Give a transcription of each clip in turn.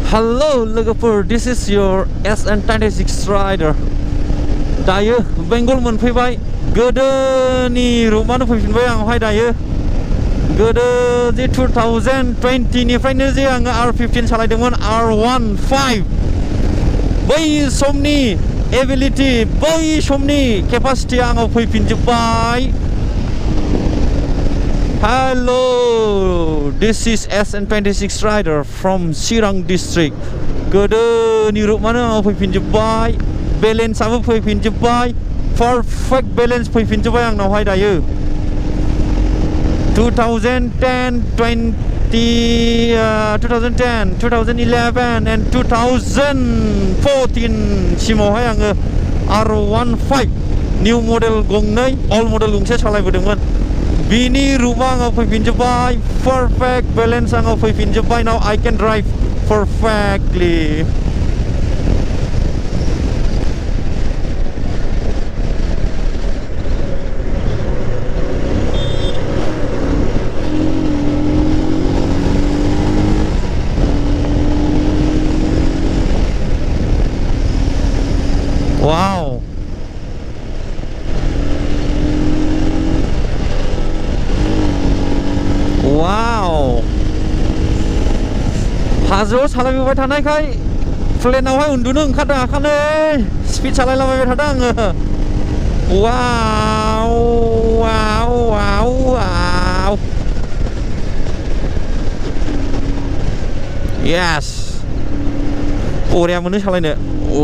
Hello लोगोफोर, this is your SN26 rider. दायो बेंगल मोनफैबाय. गोदोनि रुमानो फैफिनबाय आंहाय दायो. गोदो जे 2020 निफ्रायनो जे आङो R15 सालायदोंमोन, R15. बै समनि एबिलिटि, बै समनि केपासिटि आंनाव फैफिनजोब्बाय. Hello, this is SN26 rider from Chirang district. गोदोनि रुमानो आंनाव फैफिनजोब्बाय. बेलेन्सआबो फैफिनजोब्बाय. पारफेक्ट बेलेन्स फैफिनजोब्बाय आंनावहाय दायो. 2010, 2011 and 2014 सिमावहाय आङो R15 निउ मडेल गंनै, अल्ड मडेल गंसे सालायबोदोंमोन. बिनि रुमा आंनाव फैफिनजोब्बाय. पारफेक्ट बेलेन्स आंनाव फैफिनजोब्बाय. Now I can drive perfectly. Wow. Wow. हाजोआव सालायबोबाय थानायखाय प्लेनावहाय उन्दुनो ओंखारदों आखानै. स्पिड सालायलाबायबाय थादों आङो. वाव वाव वाव वाव. येस, बरिया मोनो सालायनो. औ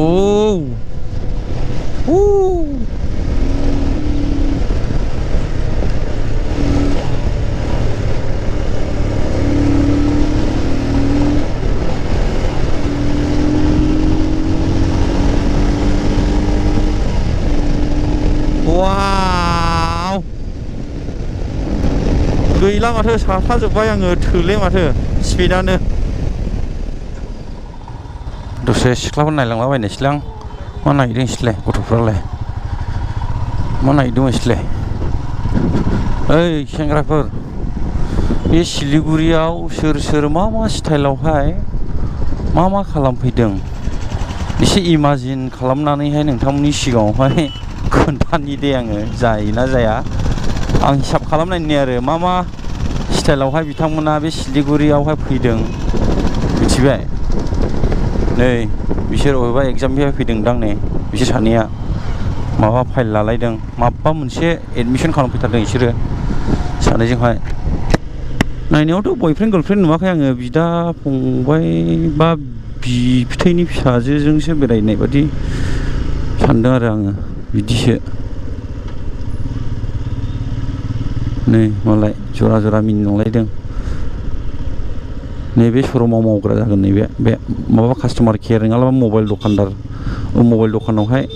वाव. गैला माथो, साफाजोब्बाय आङो. थोले माथो स्पिडानो. दसे सिख्लाफोर नायलांलाबायनोसैलां. मा नायदों इसलाय गथ'फ्रालाय? मा नायदों इसलाय? ओइ सेंग्राफोर, बे सिलिगुरियाव सोर सोर मा मा स्टाइलावहाय मा खालामफैदों एसे इमाजिन खालामनानैहाय नोंथांमोननि सिगाङावहाय खोन्थानि दे आङो. जायोना जाया आं हिसाब खालामनायनि आरो मा स्टाइलावहाय बिथांमोना बे सिलिगुरियावहाय फैदों. मिथिबाय? नै बिसोर अबेबा एग्जामनिफ्राय फैदोंदां नै. बिसोर सानैया माबा फाइल लालायदों. माबा मोनसे एडमिसन खालामफैथारदों बिसोरो सानैजोंहाय. नायनायावथ' बयफ्रेन्ड गार्लफ्रेन्ड नुवाखै आङो. बिदा फंबाय बा बिबथैनि फिसाजोजोंसो बेरायनाय बादि सानदों आरो आङो. बिदिसो. नै मालाय जरा जरा मिनिलायदों. नैबे शरुमाव मावग्रा जागोन नैबे बे माबा कास्टमार केयार नङाब्ला मबाइल दखानदार. मबाइल दखानावहाय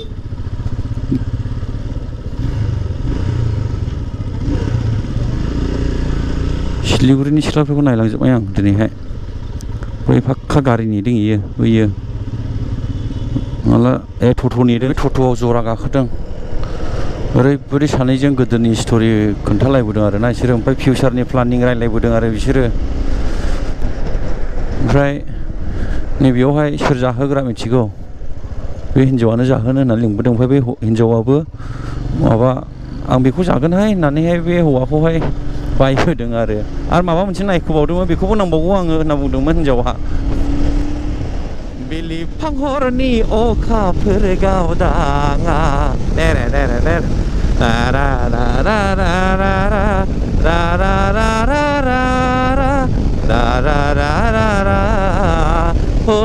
सिलिगुरिनि सिख्लाफोरखौ नायलांजोब्बाय आं दिनैहाय. बै फाक्का गारि नेदों इयो बैयो. माला टट' नेदों. टट'आव जरा गाखोदों. ओरैबायदि सानैजों गोदोनि स्ट'रि खोन्थालायबोदों आरो ना बिसोरो. ओमफ्राय फिउचारनि प्लानिं रायलायबोदों आरो बिसोरो. ओमफ्राय नैबेयावहाय सोर जाहोग्रा मिथिगौ? बे हिन्जावानो जाहोनो होननानै लिंबोदों. ओमफ्राय बे हिन्जावाबो माबा आं बेखौ जागोनहाय होननानैहाय बे हौवाखौहाय बायहोदों आरो माबा मोनसे नायखोबावदोंमोन. बेखौबो नांबावगौ आङो होनना बुंदोंमोन हिन्जावा. बिलिफां हरनि अखाफोर गावदाङा देरे देरे देरे रा रा रा रा रा रा रा रा रा रा रा रा रा रा रा रा हो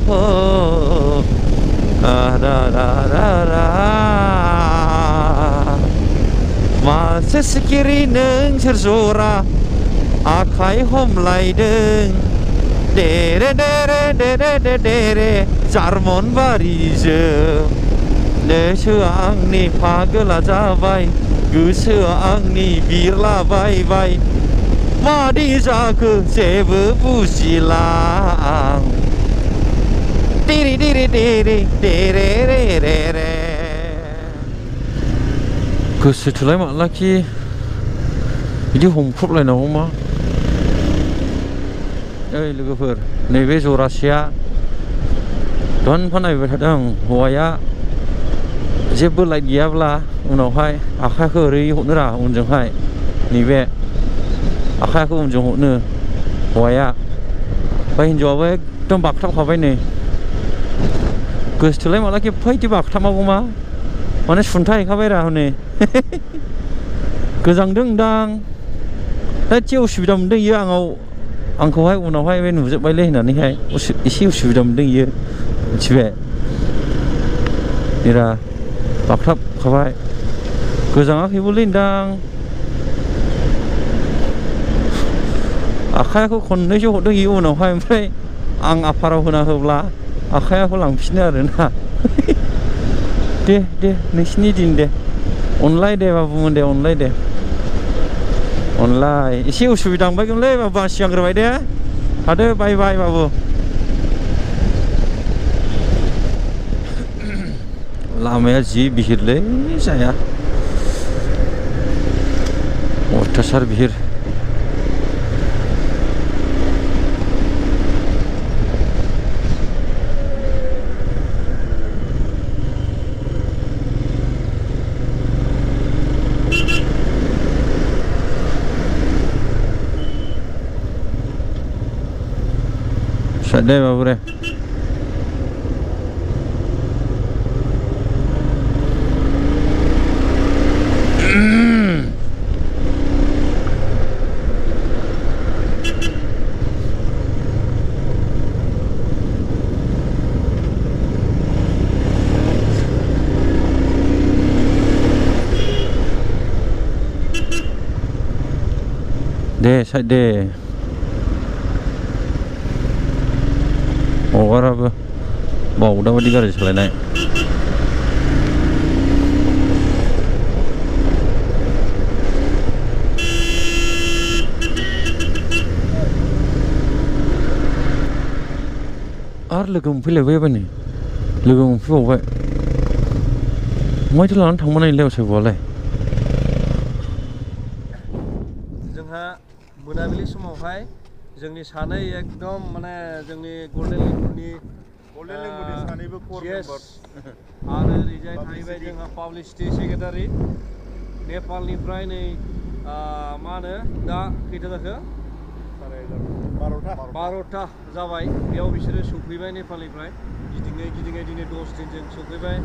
हो रा रा रा रा. मासे सिखिरि नोंसोर जरा आखाइ हमलायदों. देरे देरे देरे देरे जार्मन बारिजों. गोसोआ आंनि पागला जाबाय. गोसोआ आंनि बिरलाबायबाय. मादि जाखो जेबो बुजिला आं. देरे देरे देरे देरे रे रे रे. गोसोथोलाय मालाखि बिदि हमख्रबलायनांगौ मा? ओइ लोगोफोर नैबे जरासेया दनफा नायबाय थादों हौवाया जेबो लाइट गैयाब्ला उनावहाय आखाइखौ ओरै हरनो रा उनजोंहाय नैबे आखाइखौ उनजों हरनो हौवाया ओमफ्राय हिन्जावाबो एकदम बागथाबखाबाय नै गोसोथोलाय माला खेबफायदि बागथामागौ मा माने सुनथा हैखाबाय रा हनै गोजांदों दां दा एसे उसुबिदा मोनदों इयो आंखौहाय उनावहाय बे नुजोब्बायलै होननानैहाय एसे उसुबिदा मोनदों इयो मिथिबाय बिरा बागथाबखाबाय गोजाङाखैबोलै होनदां आखाइखौ खननैसो हरदों इयो उनावहाय ओमफ्राय आं आफाराव होना होब्ला आखाइखौ लांफिनो आरोना दे नोंसिनि दिन दे अनलाय दे बाबुमोन दे अनलाय दे अनलाय एसे उसुबिदा मोनबायगोनलै बाबु आं सिगांग्रोबाय दे थादो बाय बाय बाबु लामाया जि बिहिरलै जाया अयथासार बिहिर दे बाबु रे दे साइड दे हगाराबो बावदा बायदि गारि सालायनाय आरो लोगो मोनफैलायबाय एबारनि लोगो मोनफैबावबाय मायथो लानानै थांबाय नायलाय सायब'आलाय जोंहा मोनाबिलि समावहाय जोंनि सानै एकदम माने जोंनि गल्डेन लेंगुरनि सानैबो कोर मेम्बार आरो ओरैजाय थाहैबाय जोंहा पाब्लिसिटि सेक्रेटारि नेपालनिफ्राय नै मा होनो दा खैथा जाखो 12टा जाबाय बेयाव बिसोरो सफैबाय नेपालनिफ्राय गिदिङै दिनै 10 दिनजों सफैबाय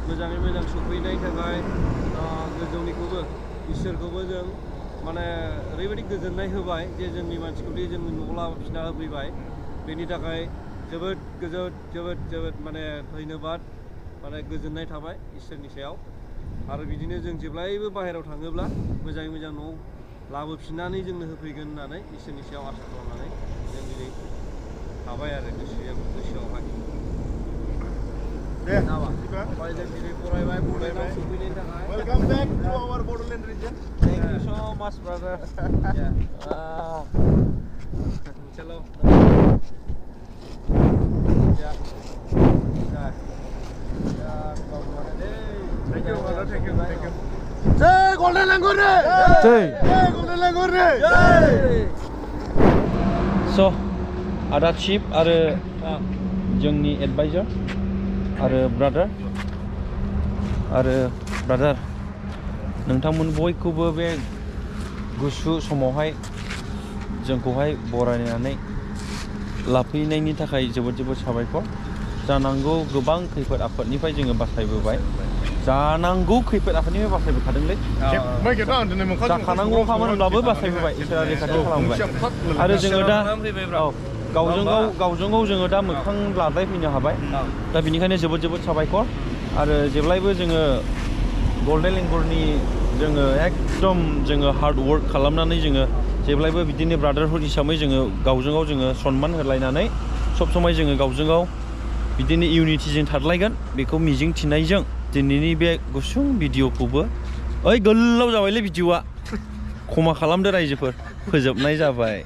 मोजाङै मोजां सफैनायनि थाखाय गोजौनिखौबो इसोरखौबो जों माने ओरैबायदि गोजोननाय होबाय जे जोंनि मानसिखौदि जोंनि न'आव लाबोफिनना होफैबाय बेनि थाखाय जोबोद माने धन्यबाद माने गोजोननाय थाबाय इसोरनि सायाव आरो बिदिनो जों जेब्लायबो बाहेरायाव थाङोब्ला मोजाङै मोजां न'आव लाबोफिननानै जोंनो होफैगोन होननानै इसोरनि सायाव आसा खालामनानै जों दिनै थाबाय आरो गोसोआवहाय दे नामा ओमफ्राय जों दिनै फरायबाय बड'लेण्डआव सफैनायनि थाखाय welcome back to our Bodoland region Thank you so much, brother. Chalo. Thank you, brother. Thank you. जय गोल्डन लेंगुर रे जय गोल्डन लेंगुर रे स' आदा चिफ आरो जोंनि एडभाइजार आरो ब्रादार नोंथांमोन बयखौबो बे गुसु समावहाय जोंखौहाय बरायनानै लाफैनायनि थाखाय जोबोद साबायखर जानांगौ गोबां खैफोद आफोदनिफ्राय जोङो बासायबोबाय जानांगौ खैफोद आफोदनिफ्राय बासायबोखादोंलै जाखानांगौ खामानि होनब्लाबो बासायबोबाय इसोरा रैखाथि खालामबाय आरो जोङो दा गावजों गाव जोङो दा मोखां लाद्रायफैनो हाबाय दा बेनिखायनो जोबोद साबायखर आरो जेब्लायबो जोङो गल्डेन लेंगुरनि जोङो एकदम जोङो हार्ड वर्क खालामनानै जोङो जेब्लायबो बिदिनो ब्रादारहुड हिसाबै जोङो गावजों गाव जोङो सनमान होलायनानै सब समाय जोङो गावजों गाव बिदिनो इउनिटिजों थादलायगोन बेखौ मिजिं थिनायजों दिनैनि बे गुसुं भिडिअखौबो गोलाव जाबायलै भिडिअआ खमा खालामदो रायजोफोर फोजोबनाय जाबाय